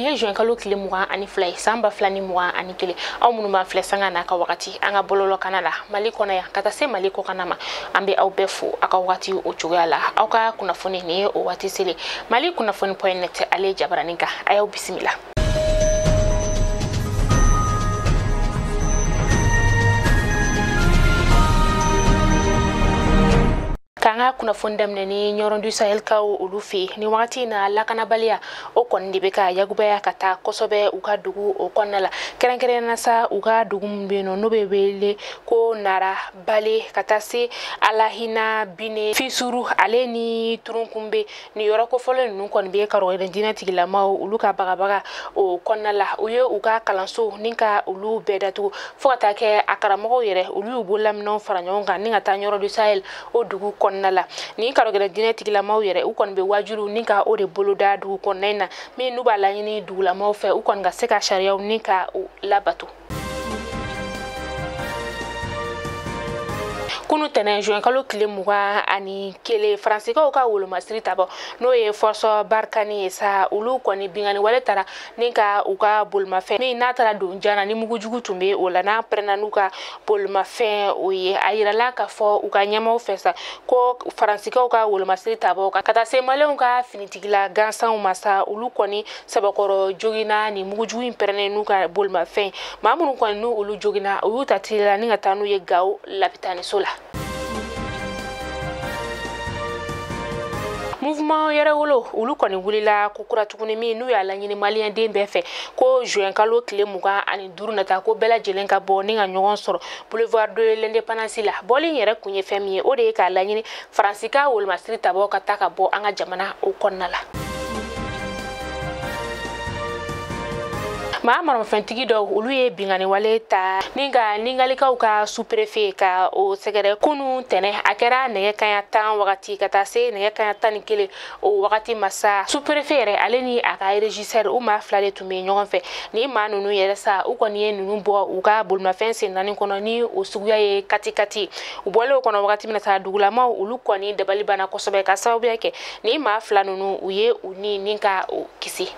biye juin kalo kile mugan ani fly samba flani mugan ani kile aw munu ma fly sanga na ka wakati anga bololo kanala mali kona ya kata se mali ko kanama ambe aw befu aka wakati o chugala aw ka kuna foni ni o wati sele mali kuna foni.net ale jabaraninga ayaw bismillah. Kanga kuna fondamne ni nyoron du Sahel kaw ulufi ni wakati na lakana balia o kon dibeka yagubaya kata kosobe uka dugu o konnala keren na sa uka dugu mbeno no bebele ko nara bale kata se alahina bine fisuru aleni turunkumbe ni yoro ko folo nun kon be karo dina tigila ma uluka baga o konnala uye uka kalanso ninka ulu bedatu fokata ke akaramo yere ulu bolam non faranyonga ninga ta nyoro du Sahel o dugu nala ni karo gele genetic la maw yere u kon be wajuru ni ka o de boloda du kon nena me nuba la ni du la maw fe u kon ga seka sharia ni ka labatu kunu tenen juin kalo kile muga ani kele français ka wolo masri tabo no ye force barkani sa ulu koni bingani wale tara ninka uka bolma fe ni natara do njana ni mugu jugu tumbe ola na prena nuka bolma fe oye ayira la ka fo uka nyama ofesa ko français ka wolo masri tabo kata se male uka finitigila gansan masa ulu koni sabakoro jogina ni mugu jugu imprene nuka bolma fe mamunu koni nu ulu jogina uyu tatila ninga tanu ye gaw lapitani sola. Mouvement yere wolo ulu koni wulila kukura tukuni mi nu ya la nyini malien den befe ko juin kalo kile muga ani duru nata ko bela jelen ka bo ninga nyogon soro boulevard de l'indépendance la boli yere kunye femi o de ka la nyini francika wol masri tabo ka taka bo anga jamana o konnala ma maro fentigi do ulu ye bingani wale ta ninga lika uka sous-préfet ka o segere kunu tene akera nege kanya tan wakati kata se nege kanya tan kele o wakati masa sous-préfet re aleni aka régisseur o ma flale tumbe nyogon fe ni ma nunu yere sa u koni ye nunu bo uka bolma fense nani kono ni o suguya ye katikati u bole o kono wakati mina sa dugula ma ulu koni debali bana kosobe ka sababu yake ni ma fla nunu uye uni ninka o kisi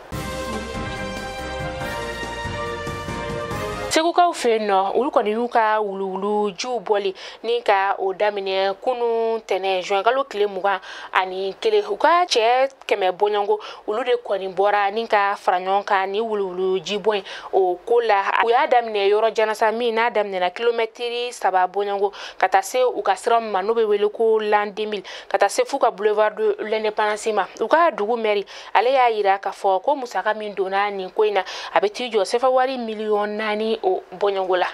seguka ufeno ulu koni yuka ulu ju boli ninka o damine kunu tene juin kalo kile muga ani kele uka che keme bonyongo ulu de koni bora ninka faranyonka ni ulu jiboy o kola uya damine yoro janasa mi na damine na kilometri saba bonyongo kata se uka sram manobe wele ko l'an 2000 kata se fuka boulevard de l'indépendance ma uka dugu meri ale ya yira ka fo ko musaka min dona ni koina abeti jo sefa wari million nani o bonyongola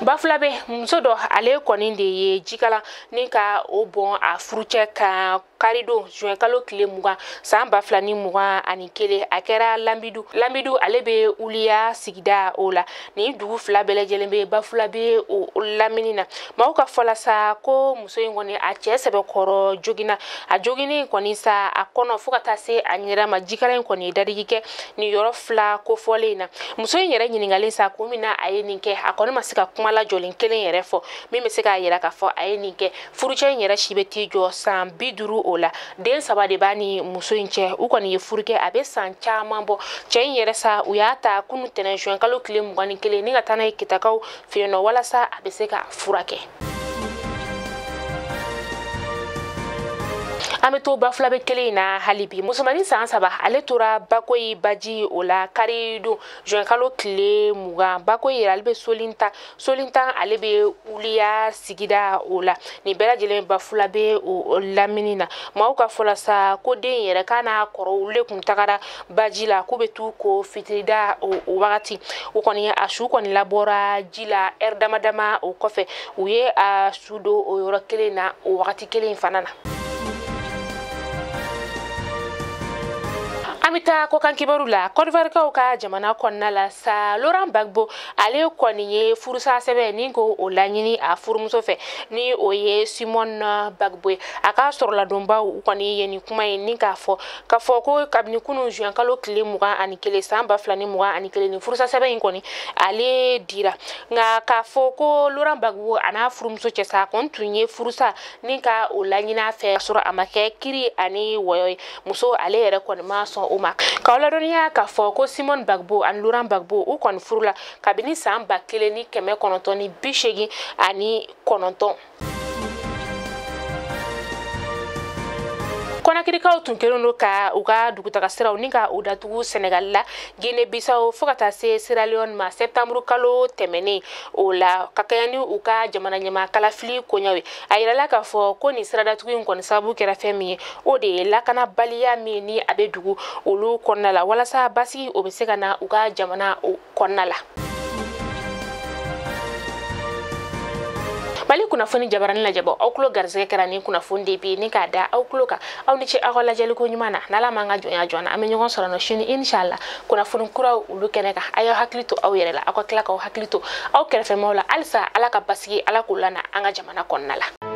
baflabe msodo ale koni de ye jikala ninka o bon a fruche ka karido juin kalo kile muga samba flani muga ani kele akera lambidu alebe ulia sigida ola ni dugu flabele jelembe baflabe o laminina mauka fola sa ko muso ngoni a chesebe koro jogina a jogini koni sa akono fukata se anyira majikala koni dadigike ni yoro fla ko folena muso nyere nyiningale sa ko mina ayeninke akono masika kumala jolin kelen yere fo mi mesika yera ka fo ayeninke furuche nyere shibeti jo san biduru ola den saba de bani muso inche u koni ye furuke abe san chama bo chen yere sa uyata kunu tenen juin kalo kile mugani kele ni gatana ikitakaw feno wala sa abe seka furake ameto baflabe kele na halibi musomani san saba ale tora bakoyi baji ola karidu juin kalo kile muga bakoyi albe solinta alebe ulia sigida ola ni bela jele baflabe o laminina mauka fola sa ko den yere kana koro ule kuntakara baji la kubetu ko fitrida o wakati o koni ashu koni labora jila erdamadama o kofe uye a sudo o yoro kele na o wakati kele infanana Amita ko kan kibaru la Côte d'Ivoire ka jamana kɔnɔna la sa Laurent Gbagbo ale kɔni ye furusa sɛbɛn ni ko o laɲini a furumuso fɛ ni o ye Simon Gbagbo a ka sɔrɔla donbaw kɔni ye ni kuma ye ni k'a fɔ ko kabini kunu juin kalo tile 21 san 2021 ni furusa sɛbɛn in kɔni ale dira nga k'a fɔ ko Laurent Gbagbo ana furumuso cɛ sa kɔni tun ye furusa ni ka o laɲini a fɛ sɔrɔ a ma kɛ kiri ani wɔyɔ muso ale yɛrɛ kɔni ma sɔn o ma ka ladɔniya k'a fɔ ko Simon Gbagbo ani Laurent Gbagbo u kɔni furula kabini san 1989 Konakirikaw tun kelen do ka u ka dugutaga siraw ni ka u datugu Senegal la Guinée Bissau fo ka taa se Sierra Leone ma septembre kalo tɛmɛnen o la ka kɛɲɛ ni u ka jamana ɲɛma kalafili koɲaw ye a yirala k'a fɔ ko ni sira datugu in kɔni sababu kɛra fɛn min ye o de ye lakanabaliya min ni a bɛ dugu olu kɔnɔna la walasa basigi o bɛ se ka na u ka jamana kɔnɔna la. Mali kunnafoni jabarani lajɛbɔ aw kulo garisɛgɛ kɛra ni kunnafoni de bi ni k'a da aw kulo kan aw ni ce aw ka lajɛliko ɲuman na n'Ala m'an ka jɔnya jɔn na an bɛ ɲɔgɔn sɔrɔ nɔ sini inshallah kunnafoni kuraw olu kɛnɛ kan a y'aw hakili to aw yɛrɛ la aw ka tila k'aw hakili to aw kɛrɛfɛmɔgɔw la halisa Ala ka basigi Ala k'o lana an ka jamana kɔnɔna la.